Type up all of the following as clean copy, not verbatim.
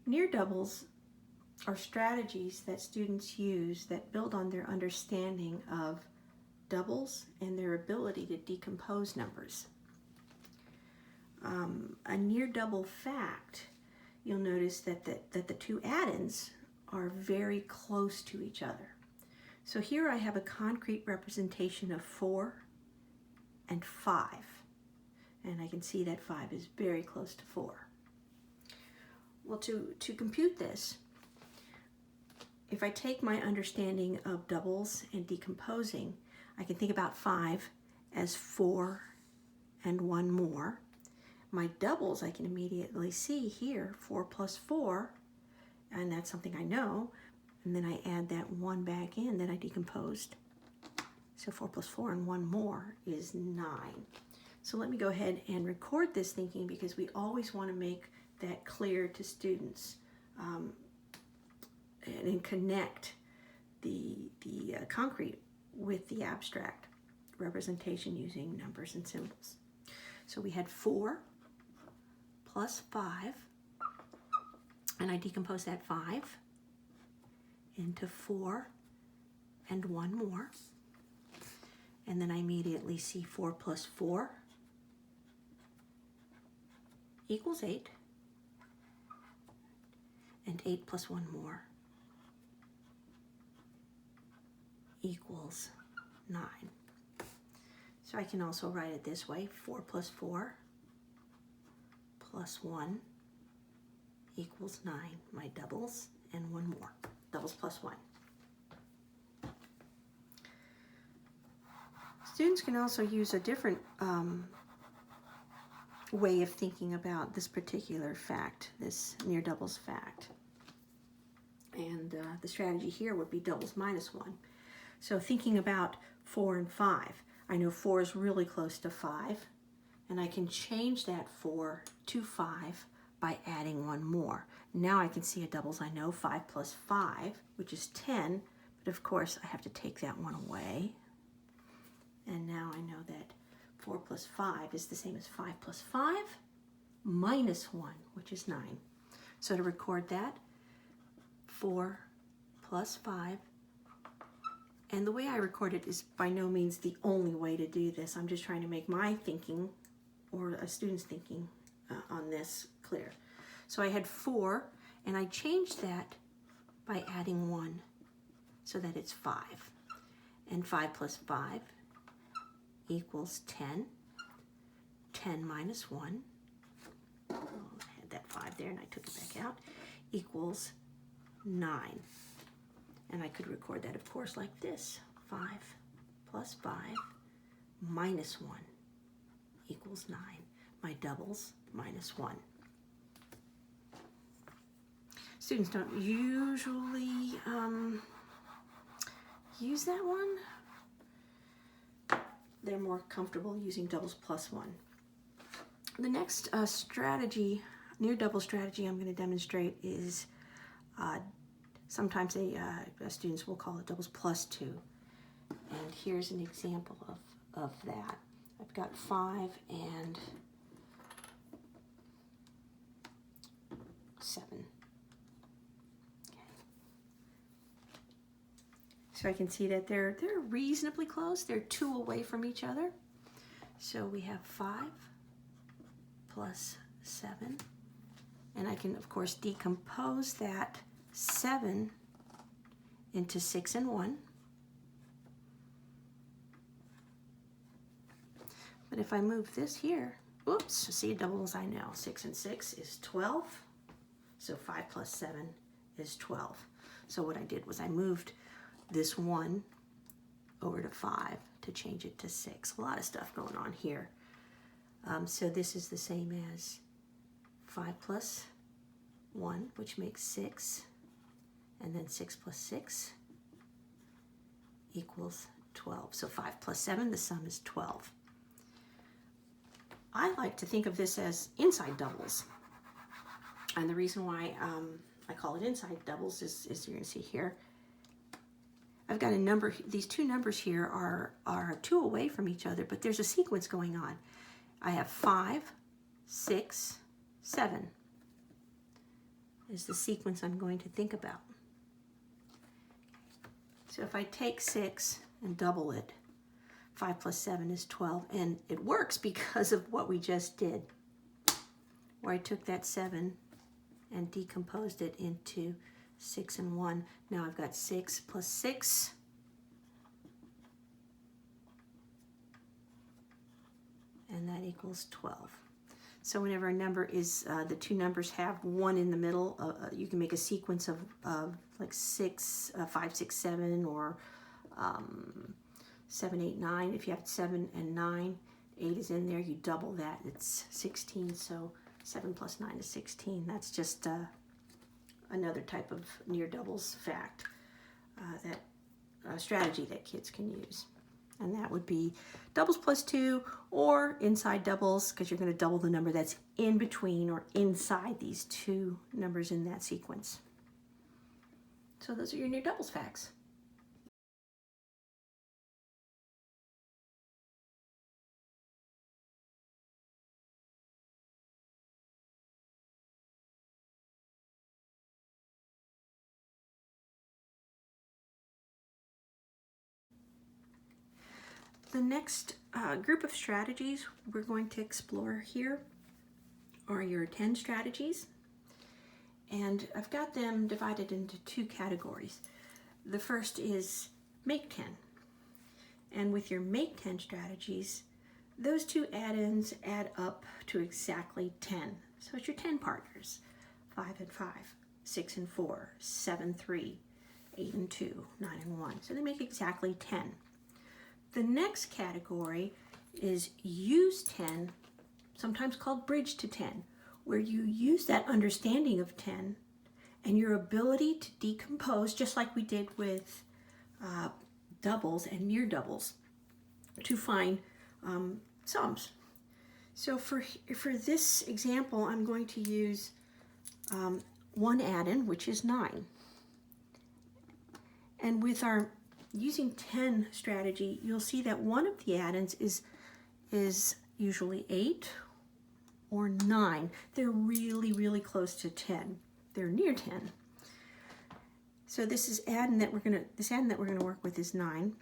Near doubles are strategies that students use that build on their understanding of doubles and their ability to decompose numbers. A near double fact, you'll notice that the two addends are very close to each other. So here I have a concrete representation of 4 and 5, and I can see that 5 is very close to 4. Well, to compute this, if I take my understanding of doubles and decomposing, I can think about 5 as 4 and 1 more. My doubles I can immediately see here, 4 plus 4, and that's something I know, and then I add that 1 back in that I decomposed. So 4 plus 4 and 1 more is 9. So let me go ahead and record this thinking, because we always want to make that clear to students and connect the concrete with the abstract representation using numbers and symbols. So we had 4 plus 5, and I decompose that 5 into 4 and 1 more, and then I immediately see 4 plus 4 equals 8, and 8 plus 1 more equals 9. So I can also write it this way: 4 plus 4 plus 1 equals 9, my doubles, and 1 more, doubles plus 1. Students can also use a different way of thinking about this particular fact, this near doubles fact. And the strategy here would be doubles minus 1. So thinking about 4 and 5, I know 4 is really close to 5, and I can change that 4 to 5 by adding 1 more. Now I can see a doubles. I know 5 plus 5, which is 10, but of course I have to take that 1 away. And now I know that 4 plus 5 is the same as 5 plus 5 minus 1, which is 9. So to record that, 4 plus 5, and the way I record it is by no means the only way to do this. I'm just trying to make my thinking, or a student's thinking on this, clear. So I had 4, and I changed that by adding 1 so that it's 5. And 5 plus 5 equals 10. 10 minus 1, I had that 5 there and I took it back out, equals 9. And I could record that, of course, like this: 5 plus 5 minus 1 equals 9. My doubles minus 1. Students don't usually use that one. They're more comfortable using doubles plus 1. The next strategy, near double strategy I'm going to demonstrate is sometimes students will call it doubles plus 2. And here's an example of that. I've got 5 and 7. Okay. So I can see that they're reasonably close. They're 2 away from each other. So we have 5 plus 7. And I can, of course, decompose that 7 into 6 and 1. But if I move this here, oops, see doubles I know. 6 and 6 is 12. So 5 plus 7 is 12. So what I did was I moved this 1 over to 5 to change it to 6. A lot of stuff going on here. So this is the same as 5 plus 1, which makes 6. And then 6 plus 6 equals 12. So 5 plus 7, the sum is 12. I like to think of this as inside doubles. And the reason why I call it inside doubles is you're going to see here, I've got a number, these two numbers here are 2 away from each other, but there's a sequence going on. I have 5, 6, 7. is the sequence I'm going to think about. So if I take 6 and double it, 5 plus 7 is 12, and it works because of what we just did, where I took that 7 and decomposed it into 6 and 1. Now I've got 6 plus 6, and that equals 12. So whenever a number is, the two numbers have 1 in the middle, you can make a sequence of like 6, 5, 6, 7, or 7, 8, 9. If you have 7 and 9, 8 is in there, you double that, it's 16. So 7 plus 9 is 16. That's just another type of near doubles fact, that strategy that kids can use. And that would be doubles plus 2, or inside doubles, because you're going to double the number that's in between or inside these two numbers in that sequence. So those are your near doubles facts. The next group of strategies we're going to explore here are your 10 strategies. And I've got them divided into two categories. The first is make 10. And with your make 10 strategies, those two add-ins add up to exactly 10. So it's your 10 partners. 5 and 5, 6 and 4, 7, 3, 8 and 2, 9 and 1. So they make exactly 10. The next category is use 10, sometimes called bridge to 10, where you use that understanding of 10 and your ability to decompose, just like we did with doubles and near doubles, to find sums. So for this example, I'm going to use one add-in, which is 9. And with our using 10 strategy, you'll see that one of the add-ins is usually 8 or 9. They're really, really close to 10. They're near 10. So this add-in that we're gonna work with is 9.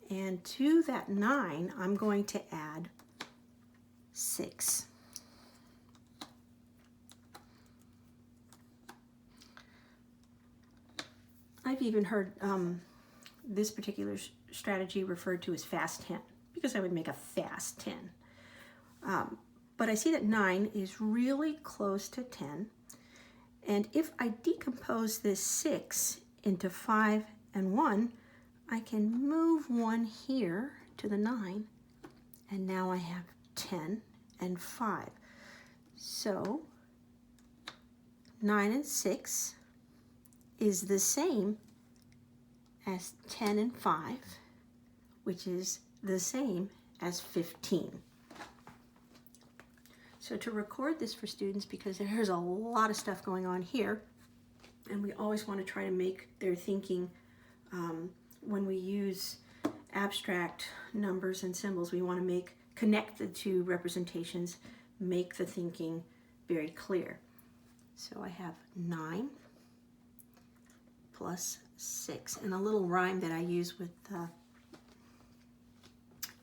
And to that 9, I'm going to add 6. I've even heard this particular strategy referred to as fast 10, because I would make a fast 10. But I see that 9 is really close to 10. And if I decompose this 6 into 5 and 1, I can move 1 here to the 9. And now I have 10 and 5. So 9 and 6 is the same as 10 and 5, which is the same as 15. So to record this for students, because there's a lot of stuff going on here, and we always want to try to make their thinking, when we use abstract numbers and symbols, we want to connect the two representations, make the thinking very clear. So I have 9 plus 6, and a little rhyme that I use with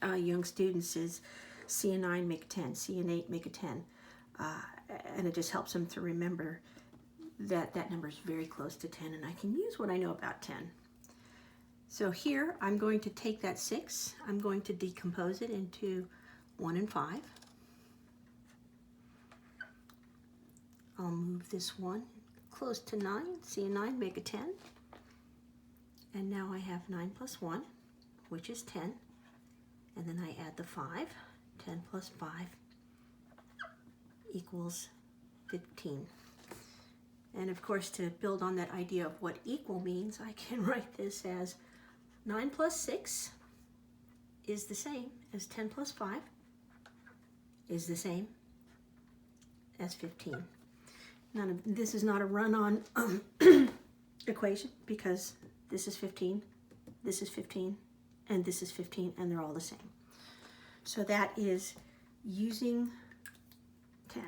young students is C and 9 make 10, C and 8 make a 10, and it just helps them to remember that that number is very close to 10, and I can use what I know about 10. So here I'm going to take that 6, I'm going to decompose it into 1 and 5. I'll move this 1 close to 9, C and 9 make a 10. And now I have 9 plus 1, which is 10. And then I add the 5. 10 plus 5 equals 15. And of course, to build on that idea of what equal means, I can write this as 9 plus 6 is the same as 10 plus 5 is the same as 15. This is not a run-on equation, because this is 15, this is 15, and this is 15, and they're all the same. So that is using 10.